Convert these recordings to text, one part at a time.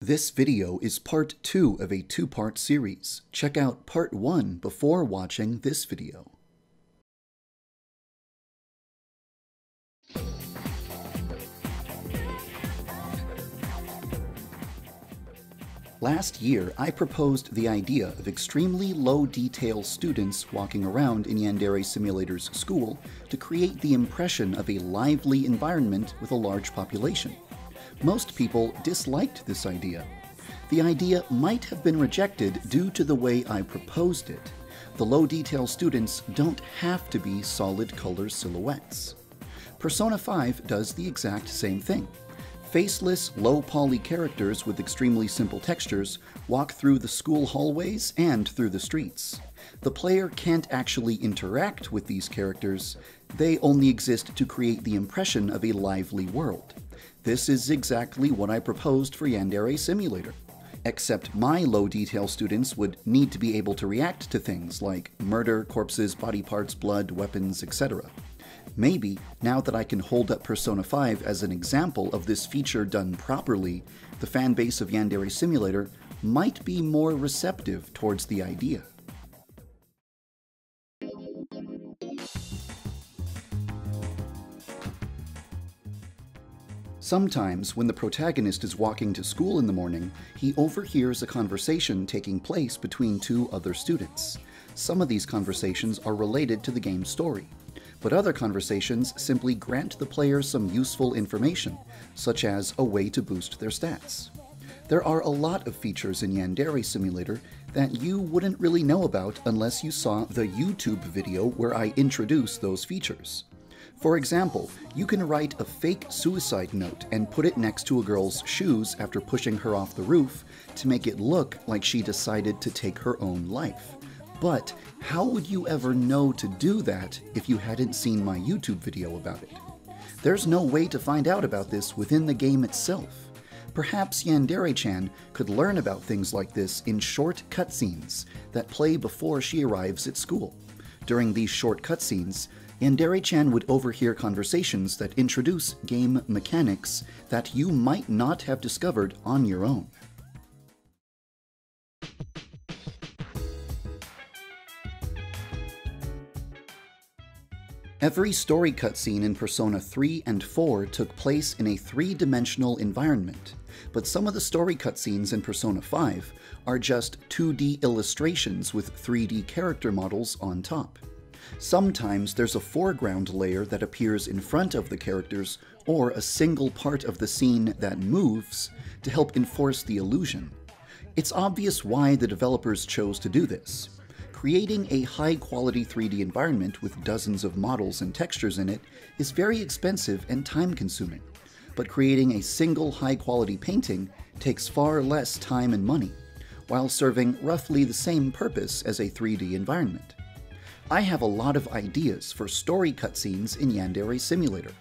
This video is part 2 of a 2-part series. Check out part 1 before watching this video. Last year, I proposed the idea of extremely low-detail students walking around in Yandere Simulator's school to create the impression of a lively environment with a large population. Most people disliked this idea. The idea might have been rejected due to the way I proposed it. The low-detail students don't have to be solid color silhouettes. Persona 5 does the exact same thing. Faceless, low-poly characters with extremely simple textures walk through the school hallways and through the streets. The player can't actually interact with these characters. They only exist to create the impression of a lively world. This is exactly what I proposed for Yandere Simulator. Except my low-detail students would need to be able to react to things like murder, corpses, body parts, blood, weapons, etc. Maybe, now that I can hold up Persona 5 as an example of this feature done properly, the fanbase of Yandere Simulator might be more receptive towards the idea. Sometimes, when the protagonist is walking to school in the morning, he overhears a conversation taking place between two other students. Some of these conversations are related to the game's story, but other conversations simply grant the player some useful information, such as a way to boost their stats. There are a lot of features in Yandere Simulator that you wouldn't really know about unless you saw the YouTube video where I introduce those features. For example, you can write a fake suicide note and put it next to a girl's shoes after pushing her off the roof to make it look like she decided to take her own life. But how would you ever know to do that if you hadn't seen my YouTube video about it? There's no way to find out about this within the game itself. Perhaps Yandere-chan could learn about things like this in short cutscenes that play before she arrives at school. During these short cutscenes, Yandere-chan would overhear conversations that introduce game mechanics that you might not have discovered on your own. Every story cutscene in Persona 3 and 4 took place in a 3-dimensional environment, but some of the story cutscenes in Persona 5 are just 2D illustrations with 3D character models on top. Sometimes there's a foreground layer that appears in front of the characters or a single part of the scene that moves to help enforce the illusion. It's obvious why the developers chose to do this. Creating a high-quality 3D environment with dozens of models and textures in it is very expensive and time-consuming, but creating a single high-quality painting takes far less time and money, while serving roughly the same purpose as a 3D environment. I have a lot of ideas for story cutscenes in Yandere Simulator,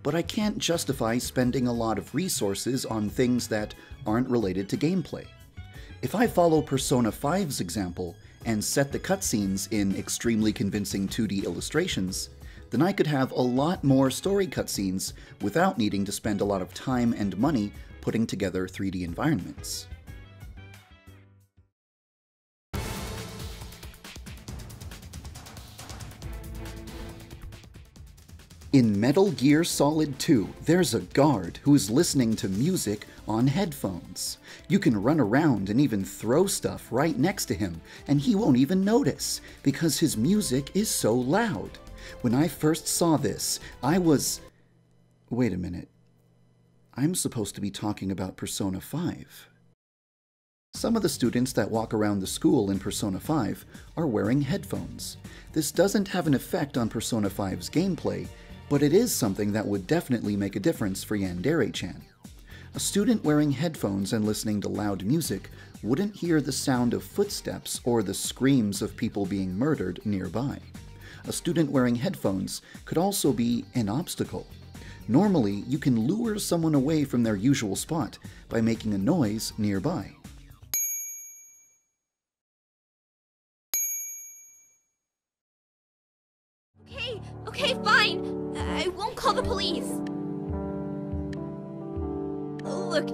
but I can't justify spending a lot of resources on things that aren't related to gameplay. If I follow Persona 5's example and set the cutscenes in extremely convincing 2D illustrations, then I could have a lot more story cutscenes without needing to spend a lot of time and money putting together 3D environments. In Metal Gear Solid 2, there's a guard who is listening to music on headphones. You can run around and even throw stuff right next to him, and he won't even notice, because his music is so loud. When I first saw this, I was... Wait a minute. I'm supposed to be talking about Persona 5. Some of the students that walk around the school in Persona 5 are wearing headphones. This doesn't have an effect on Persona 5's gameplay, but it is something that would definitely make a difference for Yandere-chan. A student wearing headphones and listening to loud music wouldn't hear the sound of footsteps or the screams of people being murdered nearby. A student wearing headphones could also be an obstacle. Normally, you can lure someone away from their usual spot by making a noise nearby. Okay, fine. I won't call the police. Look,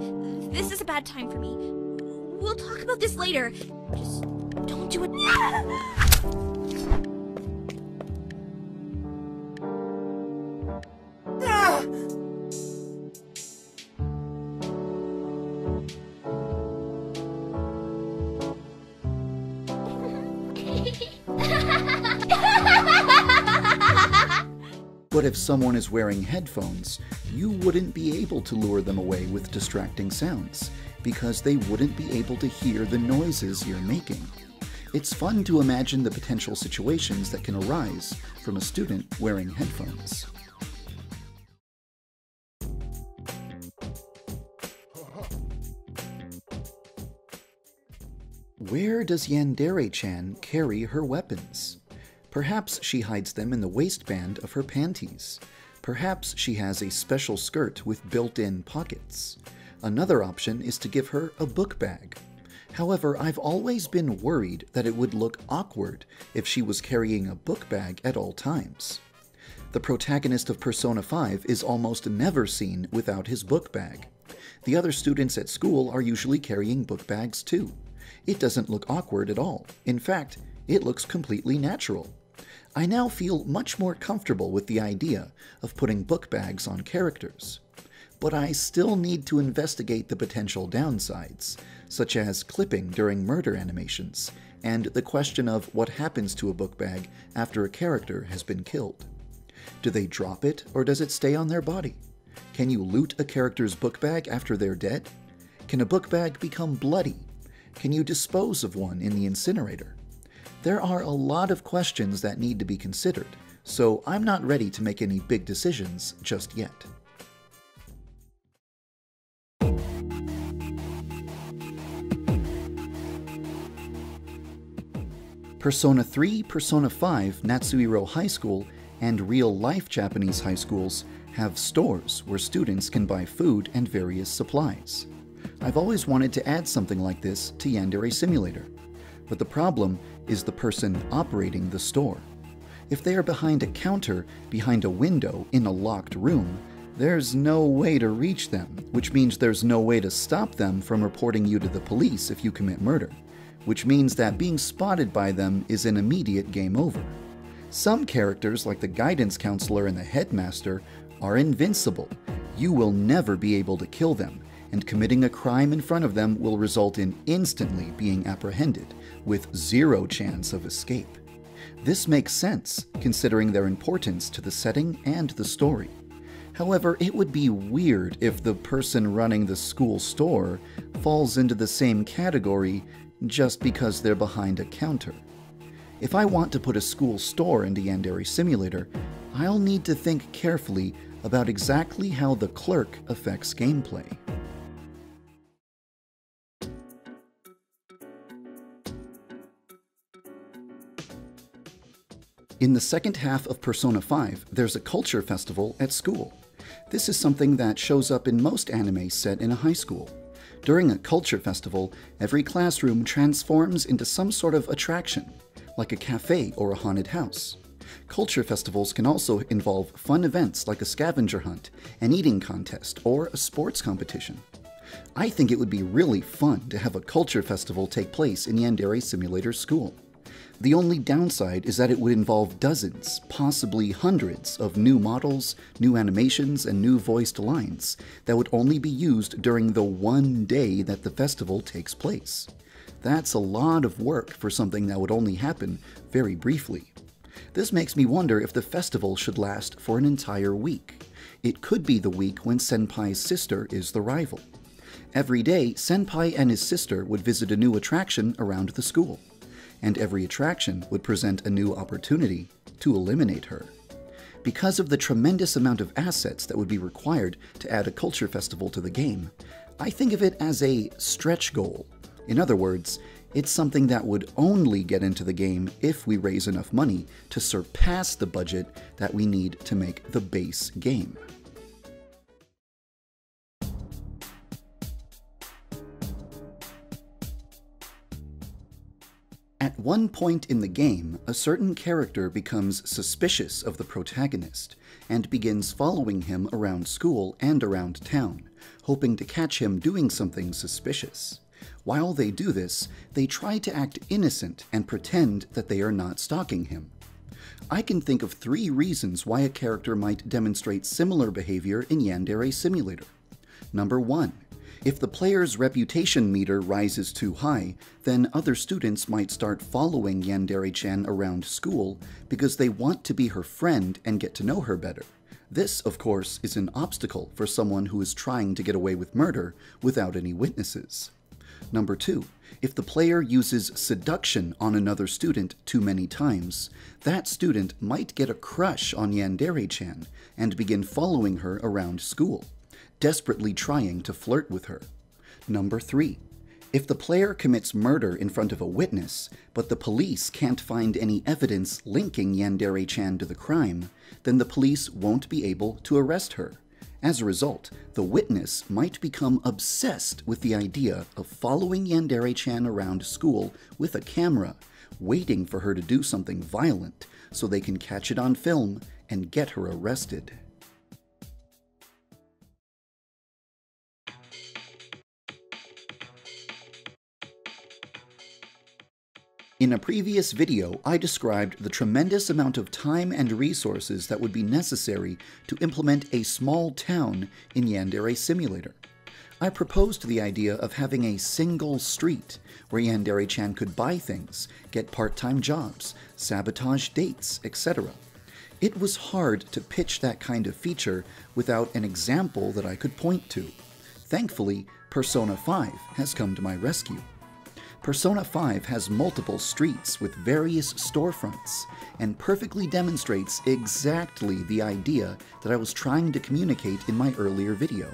this is a bad time for me. We'll talk about this later. Just don't do it. But if someone is wearing headphones, you wouldn't be able to lure them away with distracting sounds, because they wouldn't be able to hear the noises you're making. It's fun to imagine the potential situations that can arise from a student wearing headphones. Where does Yandere-chan carry her weapons? Perhaps she hides them in the waistband of her panties. Perhaps she has a special skirt with built-in pockets. Another option is to give her a book bag. However, I've always been worried that it would look awkward if she was carrying a book bag at all times. The protagonist of Persona 5 is almost never seen without his book bag. The other students at school are usually carrying book bags too. It doesn't look awkward at all. In fact, it looks completely natural. I now feel much more comfortable with the idea of putting book bags on characters. But I still need to investigate the potential downsides, such as clipping during murder animations, and the question of what happens to a book bag after a character has been killed. Do they drop it, or does it stay on their body? Can you loot a character's book bag after they're dead? Can a book bag become bloody? Can you dispose of one in the incinerator? There are a lot of questions that need to be considered, so I'm not ready to make any big decisions just yet. Persona 3, Persona 5, Natsuhiro High School, and real-life Japanese high schools have stores where students can buy food and various supplies. I've always wanted to add something like this to Yandere Simulator. But the problem is the person operating the store. If they are behind a counter, behind a window, in a locked room, there's no way to reach them, which means there's no way to stop them from reporting you to the police if you commit murder, which means that being spotted by them is an immediate game over. Some characters, like the guidance counselor and the headmaster, are invincible. You will never be able to kill them, and committing a crime in front of them will result in instantly being apprehended, with zero chance of escape. This makes sense, considering their importance to the setting and the story. However, it would be weird if the person running the school store falls into the same category just because they're behind a counter. If I want to put a school store into Yandere Simulator, I'll need to think carefully about exactly how the clerk affects gameplay. In the second half of Persona 5, there's a culture festival at school. This is something that shows up in most anime set in a high school. During a culture festival, every classroom transforms into some sort of attraction, like a cafe or a haunted house. Culture festivals can also involve fun events like a scavenger hunt, an eating contest, or a sports competition. I think it would be really fun to have a culture festival take place in Yandere Simulator School. The only downside is that it would involve dozens, possibly hundreds, of new models, new animations, and new voiced lines that would only be used during the one day that the festival takes place. That's a lot of work for something that would only happen very briefly. This makes me wonder if the festival should last for an entire week. It could be the week when Senpai's sister is the rival. Every day, Senpai and his sister would visit a new attraction around the school, and every attraction would present a new opportunity to eliminate her. Because of the tremendous amount of assets that would be required to add a culture festival to the game, I think of it as a stretch goal. In other words, it's something that would only get into the game if we raise enough money to surpass the budget that we need to make the base game. At one point in the game, a certain character becomes suspicious of the protagonist and begins following him around school and around town, hoping to catch him doing something suspicious. While they do this, they try to act innocent and pretend that they are not stalking him. I can think of 3 reasons why a character might demonstrate similar behavior in Yandere Simulator. Number 1. If the player's reputation meter rises too high, then other students might start following Yandere-chan around school because they want to be her friend and get to know her better. This, of course, is an obstacle for someone who is trying to get away with murder without any witnesses. Number 2. If the player uses seduction on another student too many times, that student might get a crush on Yandere-chan and begin following her around school, desperately trying to flirt with her. Number 3. If the player commits murder in front of a witness, but the police can't find any evidence linking Yandere-chan to the crime, then the police won't be able to arrest her. As a result, the witness might become obsessed with the idea of following Yandere-chan around school with a camera, waiting for her to do something violent so they can catch it on film and get her arrested. In a previous video, I described the tremendous amount of time and resources that would be necessary to implement a small town in Yandere Simulator. I proposed the idea of having a single street where Yandere-chan could buy things, get part-time jobs, sabotage dates, etc. It was hard to pitch that kind of feature without an example that I could point to. Thankfully, Persona 5 has come to my rescue. Persona 5 has multiple streets with various storefronts, and perfectly demonstrates exactly the idea that I was trying to communicate in my earlier video.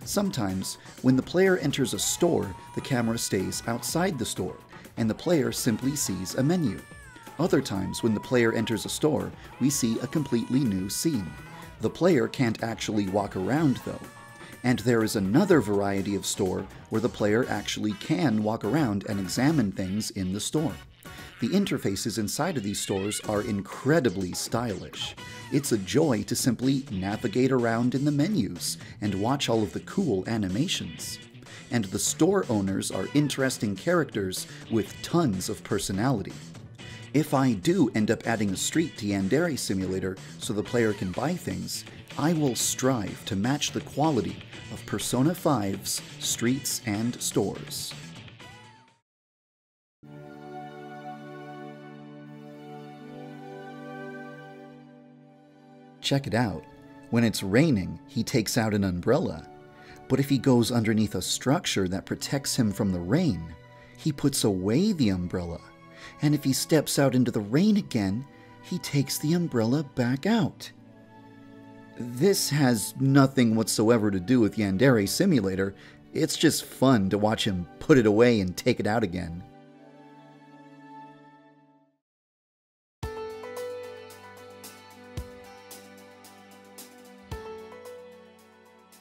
Sometimes, when the player enters a store, the camera stays outside the store, and the player simply sees a menu. Other times, when the player enters a store, we see a completely new scene. The player can't actually walk around, though. And there is another variety of store where the player actually can walk around and examine things in the store. The interfaces inside of these stores are incredibly stylish. It's a joy to simply navigate around in the menus and watch all of the cool animations. And the store owners are interesting characters with tons of personality. If I do end up adding a street to Yandere Simulator so the player can buy things, I will strive to match the quality of Persona 5's streets and stores. Check it out. When it's raining, he takes out an umbrella. But if he goes underneath a structure that protects him from the rain, he puts away the umbrella. And if he steps out into the rain again, he takes the umbrella back out. This has nothing whatsoever to do with Yandere Simulator. It's just fun to watch him put it away and take it out again.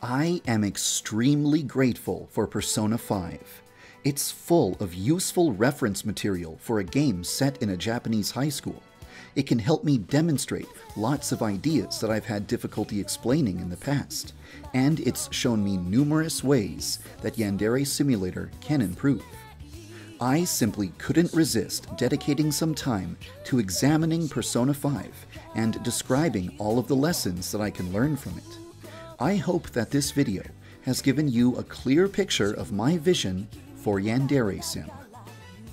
I am extremely grateful for Persona 5. It's full of useful reference material for a game set in a Japanese high school. It can help me demonstrate lots of ideas that I've had difficulty explaining in the past, and it's shown me numerous ways that Yandere Simulator can improve. I simply couldn't resist dedicating some time to examining Persona 5 and describing all of the lessons that I can learn from it. I hope that this video has given you a clear picture of my vision for Yandere Sim.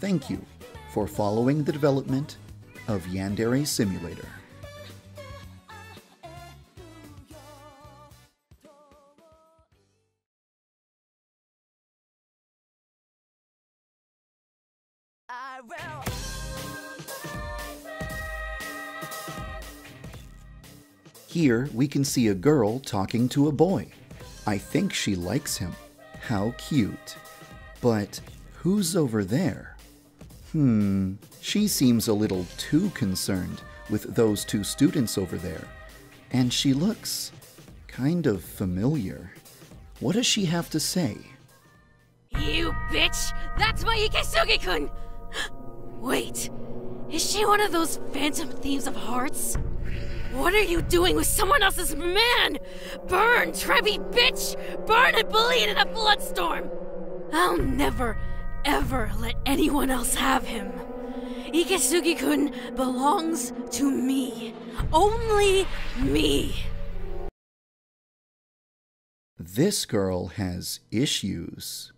Thank you for following the development of Yandere Simulator. Here we can see a girl talking to a boy. I think she likes him. How cute. But who's over there? She seems a little too concerned with those 2 students over there. And she looks kind of familiar. What does she have to say? You bitch! That's my Ikesugi-kun! Wait, is she one of those phantom thieves of hearts? What are you doing with someone else's man? Burn, Trevi bitch! Burn and bleed in a bloodstorm! I'll never, ever let anyone else have him. Ikesugi-kun belongs to me. Only me. This girl has issues.